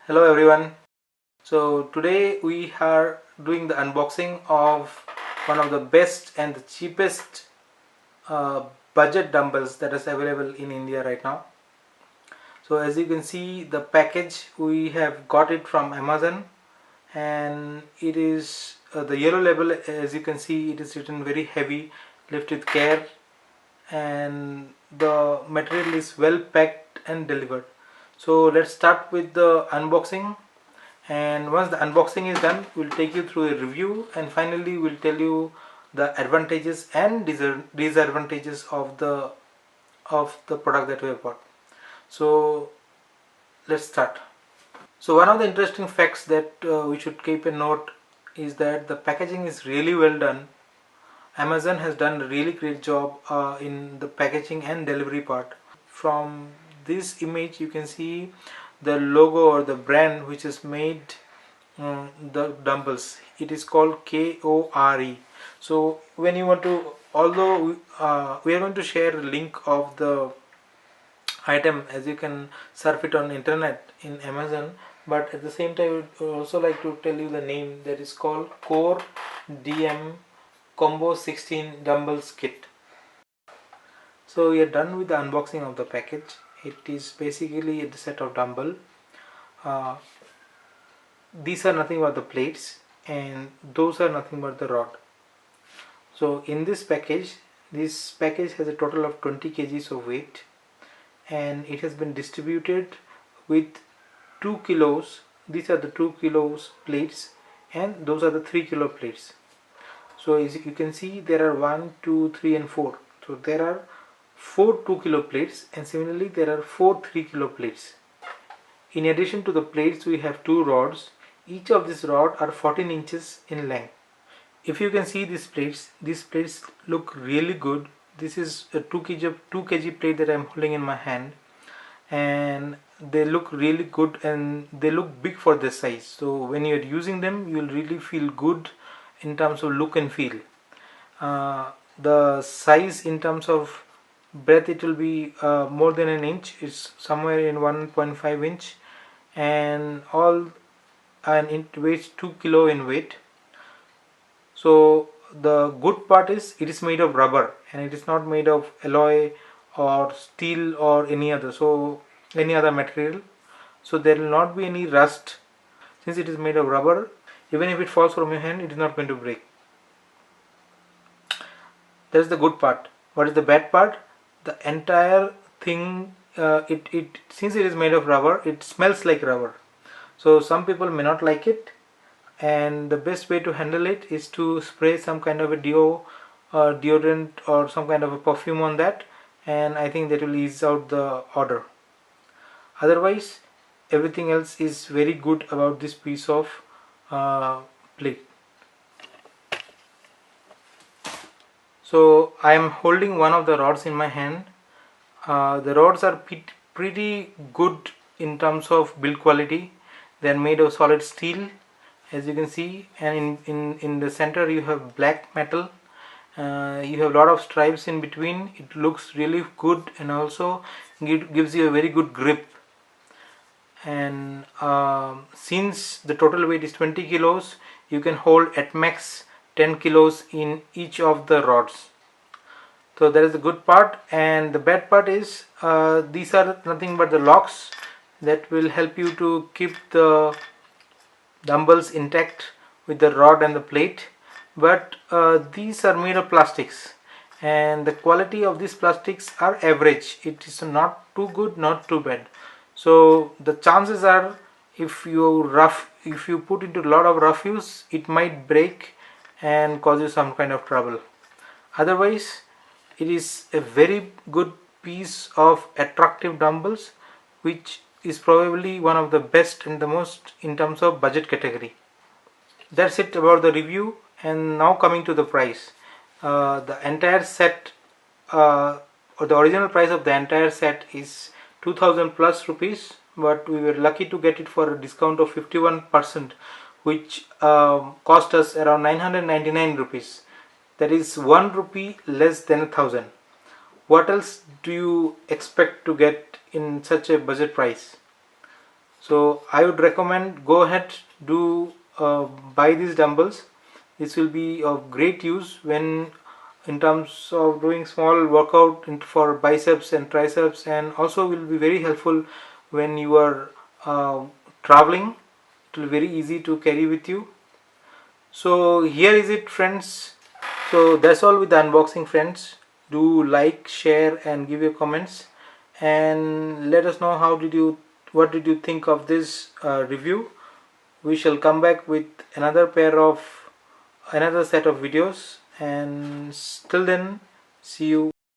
Hello everyone. So today we are doing the unboxing of one of the best and the cheapest uh, budget dumbbells that is available in India right now. So as you can see, the package, we have got it from Amazon, and it is the yellow label. As you can see, it is written very heavy, lift with care, and the material is well packed and delivered. So let's start with the unboxing, and once the unboxing is done, we'll take you through a review, and finally we'll tell you the advantages and disadvantages of the product that we have bought. So let's start. So one of the interesting facts that we should keep a note is that the packaging is really well done. Amazon has done a really great job in the packaging and delivery part. From this image you can see the logo or the brand which is made the dumbbells. It is called KORE. So when you want to, although we are going to share a link of the item, as you can surf it on internet in Amazon, but at the same time we would also like to tell you the name, that is called Core DM Combo 16 Dumbbells Kit. So we are done with the unboxing of the package. It is basically a set of dumbbell. Uh, these are nothing but the plates, and those are nothing but the rod. So in this package has a total of 20 kgs of weight, and it has been distributed with 2 kilos. These are the 2 kilos plates, and those are the 3 kilo plates. So as you can see, there are 1, 2, 3 and 4. So there are 4 2 kilo plates, and similarly there are 4 3 kilo plates. In addition to the plates, we have 2 rods. Each of these rods are 14 inches in length. If you can see these plates look really good. This is a 2 kg plate that I am holding in my hand, and they look really good and they look big for this size. So when you are using them, you will really feel good in terms of look and feel. The size in terms of breadth, it will be more than an inch. It's somewhere in 1.5 inch, and it weighs 2 kilo in weight. So the good part is it is made of rubber, and it is not made of alloy or steel or any other material. So there will not be any rust. Since it is made of rubber, even if it falls from your hand, it is not going to break. That is the good part. What is the bad part? The entire thing, since it is made of rubber, it smells like rubber. So some people may not like it, and the best way to handle it is to spray some kind of a deodorant or some kind of a perfume on that, and I think that will ease out the odor. Otherwise, everything else is very good about this piece of plate. So I am holding one of the rods in my hand. The rods are pretty good in terms of build quality. They are made of solid steel, as you can see, and in the center you have black metal. You have a lot of stripes in between. It looks really good, and also gives you a very good grip. And since the total weight is 20 kilos, you can hold at max 10 kilos in each of the rods. So that is the good part, and the bad part is these are nothing but the locks that will help you to keep the dumbbells intact with the rod and the plate. But these are made of plastics, and the quality of these plastics are average. It is not too good, not too bad. So the chances are, if you put into a lot of rough use, it might break and cause you some kind of trouble. Otherwise, it is a very good piece of attractive dumbbells, which is probably one of the best and the most in terms of budget category. That's it about the review, and now coming to the price. The entire set, or the original price of the entire set is 2000 plus rupees, but we were lucky to get it for a discount of 51% which cost us around 999 rupees. That is 1 rupee less than 1,000. What else do you expect to get in such a budget price? So I would recommend, go ahead, do buy these dumbbells. This will be of great use when in terms of doing small workout for biceps and triceps, and also will be very helpful when you are traveling. It will be very easy to carry with you. So here is it, friends. So that's all with the unboxing, friends. Do like, share and give your comments, and let us know what did you think of this review. We shall come back with another set of videos, and till then, see you.